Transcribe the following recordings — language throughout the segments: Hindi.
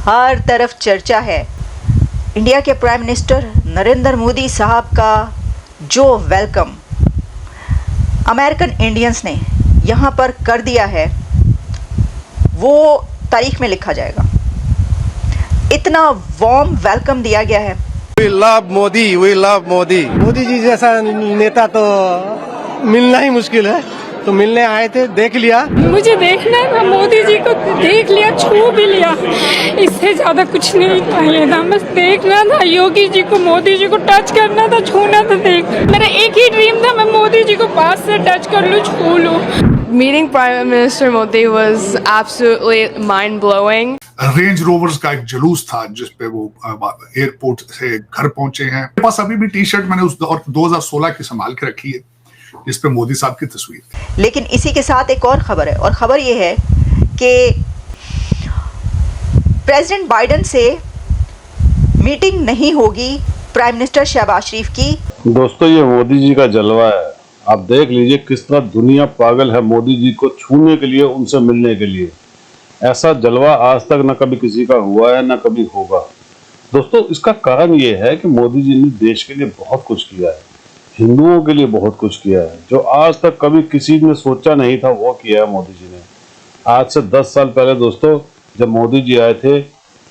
हर तरफ चर्चा है इंडिया के प्राइम मिनिस्टर नरेंद्र मोदी साहब का जो वेलकम अमेरिकन इंडियंस ने यहाँ पर कर दिया है वो तारीख में लिखा जाएगा। इतना वार्म वेलकम दिया गया है। We love Modi, we love Modi. Modi ji जैसा नेता तो मिलना ही मुश्किल है, तो मिलने आए थे, देख लिया। मुझे देखना था, मोदी जी को देख लिया, छू भी लिया, इससे ज्यादा कुछ नहीं चाहिए था। बस देखना था योगी जी को, मोदी जी को टच करना था, छूना था। देख, मेरा एक ही ड्रीम था, मैं मोदी जी को पास से टच कर लूं, छू लूं। Meeting Prime Minister Modi was absolutely mind-blowing. Range Rovers का एक जुलूस था जिसपे वो एयरपोर्ट से घर पहुंचे हैं। मेरे पास अभी भी टी शर्ट मैंने उस 2016 की संभाल के रखी है जिसपे मोदी साहब की तस्वीर थी। लेकिन इसी के साथ एक और खबर है, और खबर ये है कि प्रेसिडेंट बाइडेन से मीटिंग नहीं होगी प्राइम मिनिस्टर शहबाज शरीफ की। दोस्तों, ये मोदी जी का जलवा है। आप देख लीजिए किस तरह दुनिया पागल है मोदी जी को छूने के लिए, उनसे मिलने के लिए। ऐसा जलवा आज तक न कभी किसी का हुआ है न कभी होगा। दोस्तों, इसका कारण ये है कि मोदी जी ने देश के लिए बहुत कुछ किया है, हिंदुओं के लिए बहुत कुछ किया है, जो आज तक कभी किसी ने सोचा नहीं था वो किया है मोदी जी ने। आज से 10 साल पहले दोस्तों, जब मोदी जी आए थे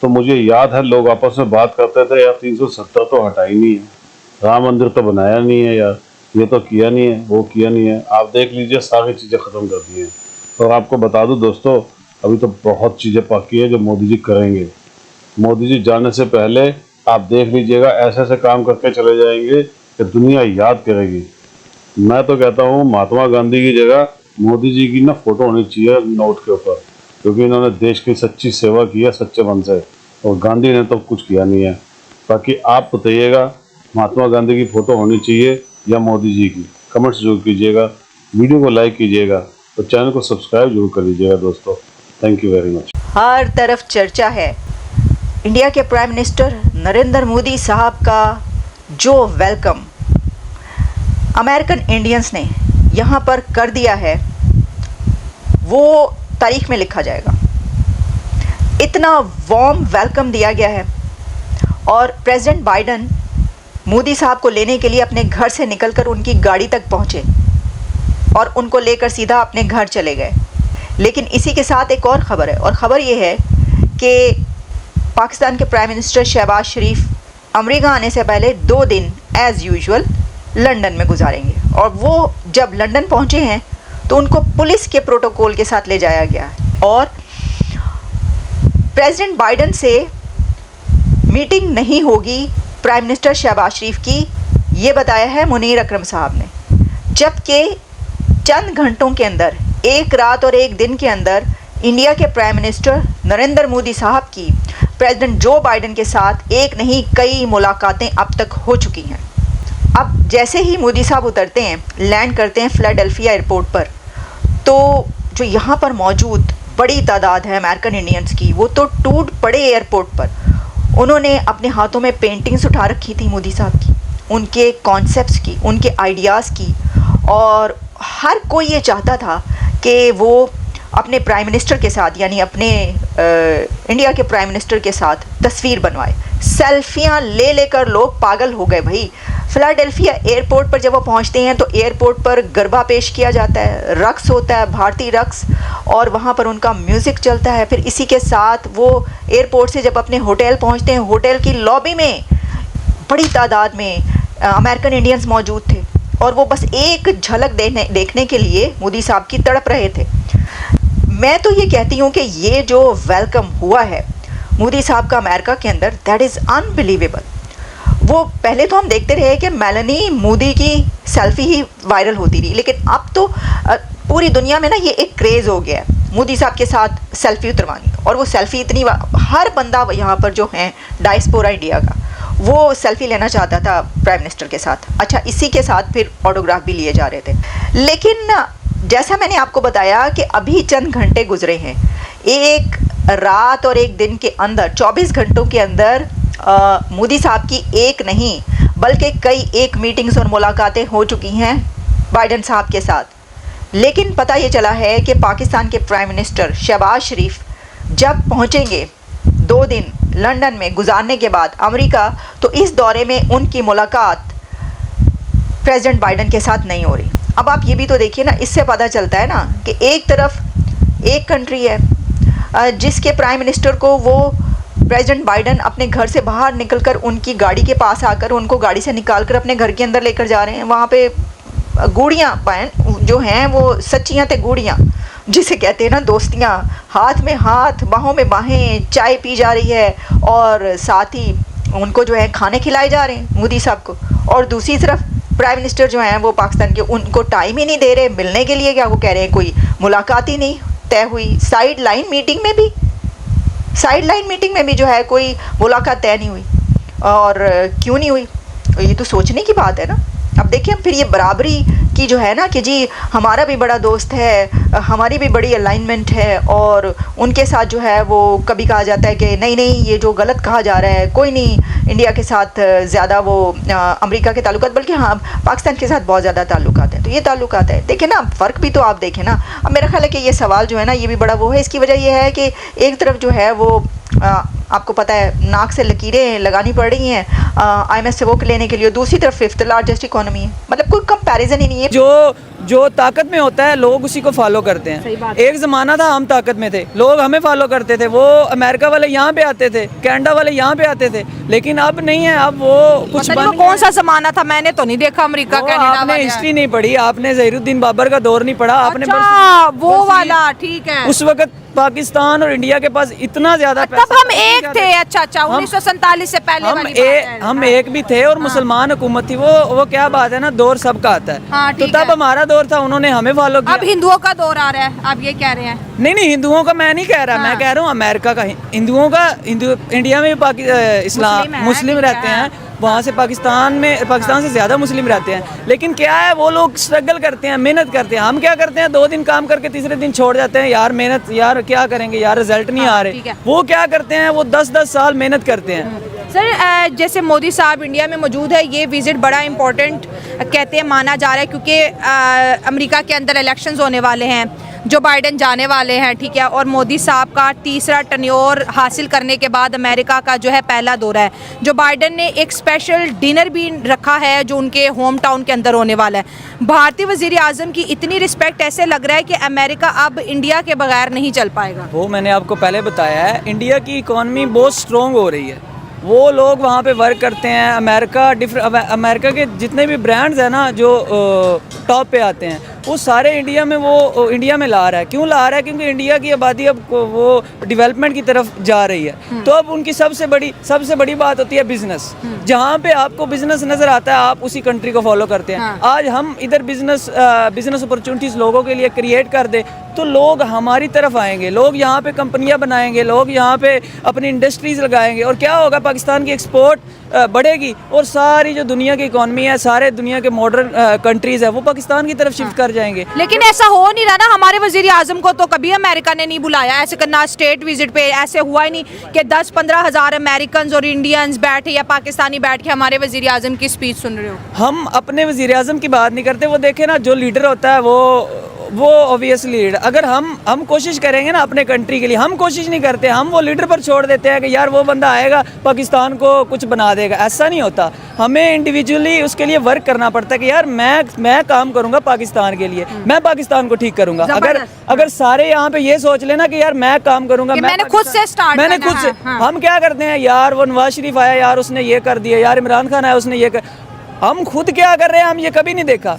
तो मुझे याद है लोग आपस में बात करते थे, यार 370 तो हटाई नहीं है, राम मंदिर तो बनाया नहीं है, यार ये तो किया नहीं है, वो किया नहीं है। आप देख लीजिए सारी चीज़ें ख़त्म कर दी हैं। और आपको बता दूं दोस्तों, अभी तो बहुत चीज़ें बाकी है जो मोदी जी करेंगे। मोदी जी जाने से पहले आप देख लीजिएगा ऐसे ऐसे काम करके चले जाएंगे कि दुनिया याद करेगी। मैं तो कहता हूँ महात्मा गांधी की जगह मोदी जी की ना फोटो होनी चाहिए नोट के ऊपर, क्योंकि इन्होंने देश की सच्ची सेवा की है सच्चे मन से, और गांधी ने तो कुछ किया नहीं है। बाकी आप बताइएगा महात्मा गांधी की फ़ोटो होनी चाहिए या मोदी जी की? कमेंट्स जरूर कीजिएगा, वीडियो को लाइक कीजिएगा और चैनल को सब्सक्राइब जरूर कर लीजिएगा दोस्तों। Thank you very much. हर तरफ चर्चा है इंडिया के प्राइम मिनिस्टर नरेंद्र मोदी साहब का जो वेलकम अमेरिकन इंडियंस ने यहाँ पर कर दिया है वो तारीख में लिखा जाएगा। इतना वार्म वेलकम दिया गया है, और प्रेसिडेंट बाइडेन मोदी साहब को लेने के लिए अपने घर से निकलकर उनकी गाड़ी तक पहुँचे और उनको लेकर सीधा अपने घर चले गए। लेकिन इसी के साथ एक और ख़बर है, और ख़बर ये है कि पाकिस्तान के प्राइम मिनिस्टर शहबाज शरीफ अमेरिका आने से पहले 2 दिन एज़ यूजुअल लंदन में गुजारेंगे। और वो जब लंदन पहुंचे हैं तो उनको पुलिस के प्रोटोकॉल के साथ ले जाया गया है, और प्रेसिडेंट बाइडेन से मीटिंग नहीं होगी प्राइम मिनिस्टर शहबाज शरीफ की, ये बताया है मुनीर अकरम साहब ने। जबकि चंद घंटों के अंदर, एक रात और एक दिन के अंदर, इंडिया के प्राइम मिनिस्टर नरेंद्र मोदी साहब की प्रेसिडेंट जो बाइडेन के साथ एक नहीं कई मुलाकातें अब तक हो चुकी हैं। अब जैसे ही मोदी साहब उतरते हैं, लैंड करते हैं फिलाडेल्फिया एयरपोर्ट पर, तो जो यहाँ पर मौजूद बड़ी तादाद है अमेरिकन इंडियंस की, वो तो टूट पड़े एयरपोर्ट पर। उन्होंने अपने हाथों में पेंटिंग्स उठा रखी थी मोदी साहब की, उनके कॉन्सेप्ट्स की, उनके आइडियाज़ की, और हर कोई ये चाहता था कि वो अपने प्राइम मिनिस्टर के साथ, यानी अपने इंडिया के प्राइम मिनिस्टर के साथ तस्वीर बनवाए। सेल्फियां ले लेकर लोग पागल हो गए भाई। फिलाडेल्फिया एयरपोर्ट पर जब वो पहुंचते हैं तो एयरपोर्ट पर गरबा पेश किया जाता है, रक्स होता है, भारतीय रक्स, और वहाँ पर उनका म्यूज़िक चलता है। फिर इसी के साथ वो एयरपोर्ट से जब अपने होटल पहुँचते हैं, होटल की लॉबी में बड़ी तादाद में अमेरिकन इंडियंस मौजूद थे, और वो बस एक झलक देखने के लिए मोदी साहब की तड़प रहे थे। मैं तो ये कहती हूँ कि ये जो वेलकम हुआ है मोदी साहब का अमेरिका के अंदर, दैट इज़ अनबिलीवेबल। वो पहले तो हम देखते रहे कि मेलानी मोदी की सेल्फी ही वायरल होती रही, लेकिन अब तो पूरी दुनिया में ना ये एक क्रेज़ हो गया है मोदी साहब के साथ सेल्फी उतरवानी। और वो सेल्फी इतनी, हर बंदा यहाँ पर जो है डायस्पोरा इंडिया का, वो सेल्फी लेना चाहता था प्राइम मिनिस्टर के साथ। अच्छा, इसी के साथ फिर ऑटोग्राफ भी लिए जा रहे थे। लेकिन जैसा मैंने आपको बताया कि अभी चंद घंटे गुजरे हैं, एक रात और एक दिन के अंदर, 24 घंटों के अंदर मोदी साहब की एक नहीं बल्कि कई एक मीटिंग्स और मुलाकातें हो चुकी हैं बाइडेन साहब के साथ। लेकिन पता ये चला है कि पाकिस्तान के प्राइम मिनिस्टर शहबाज शरीफ जब पहुंचेंगे 2 दिन लंदन में गुजारने के बाद अमेरिका, तो इस दौरे में उनकी मुलाकात प्रेसिडेंट बाइडेन के साथ नहीं हो रही। अब आप ये भी तो देखिए ना, इससे पता चलता है ना कि एक तरफ एक कंट्री है जिसके प्राइम मिनिस्टर को वो प्रेसिडेंट बाइडेन अपने घर से बाहर निकलकर उनकी गाड़ी के पास आकर उनको गाड़ी से निकालकर अपने घर के अंदर लेकर जा रहे हैं। वहाँ पे गुड़ियाँ जो हैं वो सच्चियाँ थे गुड़ियाँ, जिसे कहते हैं ना दोस्तियाँ, हाथ में हाथ बाहों में बाहें, चाय पी जा रही है और साथ ही उनको जो है खाने खिलाए जा रहे हैं मोदी साहब को। और दूसरी तरफ प्राइम मिनिस्टर जो हैं वो पाकिस्तान के, उनको टाइम ही नहीं दे रहे मिलने के लिए। क्या वो कह रहे हैं कोई मुलाकात ही नहीं तय हुई। साइड लाइन मीटिंग में भी जो है कोई मुलाकात तय नहीं हुई। और क्यों नहीं हुई, ये तो सोचने की बात है ना। अब देखिए फिर ये बराबरी की जो है ना कि जी हमारा भी बड़ा दोस्त है, हमारी भी बड़ी अलाइनमेंट है, और उनके साथ जो है वो कभी कहा जाता है कि नहीं नहीं ये जो गलत कहा जा रहा है, कोई नहीं इंडिया के साथ ज़्यादा वो अमेरिका के ताल्लुकात, बल्कि हाँ पाकिस्तान के साथ बहुत ज़्यादा ताल्लुकात हैं। तो ये ताल्लुकात है, देखें ना फ़र्क भी तो आप देखें ना। अब मेरा ख्याल है कि ये सवाल जो है ना ये भी बड़ा वो है। इसकी वजह यह है कि एक तरफ जो है वो आपको पता है नाक से लकीरें लगानी पड़ रही हैं IMF से वोट लेने के लिए, दूसरी तरफ 5th लार्जेस्ट इकोनॉमी है। मतलब कोई कंपैरिजन ही नहीं है। जो ताकत में होता है लोग उसी को फॉलो करते हैं। एक ज़माना था हम ताकत में थे, लोग हमें फॉलो करते थे, वो अमेरिका वाले यहाँ पे आते थे, कनाडा वाले यहाँ पे आते थे, लेकिन अब नहीं है। अब वो कुछ वो कौन सा ज़माना था, मैंने तो नहीं देखा अमेरिका कनाडा। आपने हिस्ट्री नहीं पढ़ी, आपने ज़हीरुद्दीन बाबर का दौर नहीं पढ़ा आपने। वो वाला ठीक है। उस वक्त पाकिस्तान और इंडिया के पास इतना ज्यादा तब हम एक थे। अच्छा 1947 से पहले हम एक भी थे और मुसलमान हुकूमत थी। वो क्या बात है ना, दौर सबका आता है। तो तब हमारा दौर था, उन्होंने हमें फॉलो किया। अब हिंदुओं का दौर आ रहा है, आप ये कह रहे हैं? नहीं हिंदुओं का मैं नहीं कह रहा, मैं कह रहा हूँ अमेरिका का। हिंदुओं का इंडिया में भी इस्लाम मुस्लिम रहते हैं, वहाँ से पाकिस्तान से ज़्यादा मुस्लिम रहते हैं। लेकिन क्या है, वो लोग स्ट्रगल करते हैं, मेहनत करते हैं। हम क्या करते हैं, 2 दिन काम करके तीसरे दिन छोड़ जाते हैं। यार मेहनत, यार क्या करेंगे यार, रिजल्ट नहीं आ रहे। वो क्या करते हैं, वो 10-10 साल मेहनत करते हैं। सर जैसे मोदी साहब इंडिया में मौजूद है, ये विज़िट बड़ा इम्पोर्टेंट कहते हैं माना जा रहा है, क्योंकि अमेरिका के अंदर इलेक्शंस होने वाले हैं, जो बाइडेन जाने वाले हैं, ठीक है। और मोदी साहब का तीसरा टर्न्योर हासिल करने के बाद अमेरिका का जो है पहला दौरा है। जो बाइडेन ने एक स्पेशल डिनर भी रखा है जो उनके होम टाउन के अंदर होने वाला है। भारतीय वज़ीर आज़म की इतनी रिस्पेक्ट, ऐसे लग रहा है कि अमेरिका अब इंडिया के बगैर नहीं चल पाएगा। वो मैंने आपको पहले बताया है, इंडिया की इकॉनमी बहुत स्ट्रॉन्ग हो रही है। वो लोग वहाँ पे वर्क करते हैं। अमेरिका के जितने भी ब्रांड्स हैं ना जो टॉप पे आते हैं, वो सारे इंडिया में ला रहा है। क्यों ला रहा है? क्योंकि इंडिया की आबादी अब वो डेवलपमेंट की तरफ जा रही है। तो अब उनकी सबसे बड़ी बात होती है बिजनेस। जहाँ पे आपको बिजनेस नजर आता है, आप उसी कंट्री को फॉलो करते हैं। आज हम इधर बिजनेस अपॉर्चुनिटीज लोगों के लिए क्रिएट कर दे तो लोग हमारी तरफ आएंगे, लोग यहाँ पे कंपनियाँ बनाएंगे, लोग यहाँ पे अपनी इंडस्ट्रीज लगाएंगे, और क्या होगा, पाकिस्तान की एक्सपोर्ट बढ़ेगी और सारी जो दुनिया की इकॉनमी है, सारे दुनिया के मॉडर्न कंट्रीज है, वो पाकिस्तान की तरफ शिफ्ट कर जाएंगे। लेकिन ऐसा हो नहीं रहा ना। हमारे वजीर आजम को तो कभी अमेरिका ने नहीं बुलाया ऐसे करना स्टेट विजिट पे। ऐसे हुआ ही नहीं कि 10-15 हज़ार अमेरिकन और इंडियंस बैठे या पाकिस्तानी बैठ के हमारे वजीर आजम की स्पीच सुन रहे हो। हम अपने वजीर आजम की बात नहीं करते। वो देखे ना, जो लीडर होता है वो ऑब्वियसली लीडर। अगर हम कोशिश करेंगे ना अपने कंट्री के लिए, हम कोशिश नहीं करते, हम वो लीडर पर छोड़ देते हैं कि यार वो बंदा आएगा पाकिस्तान को कुछ बना देगा। ऐसा नहीं होता। हमें इंडिविजुअली उसके लिए वर्क करना पड़ता है कि यार मैं काम करूंगा पाकिस्तान के लिए, मैं पाकिस्तान को ठीक करूंगा। अगर सारे यहाँ पे ये सोच लेना कि यार मैं काम करूंगा, मैंने खुद से हम क्या करते हैं, यार वो नवाज शरीफ आया, यार उसने ये कर दिया, यार इमरान खान आया उसने ये कर। हम खुद क्या कर रहे हैं, हम ये कभी नहीं देखा।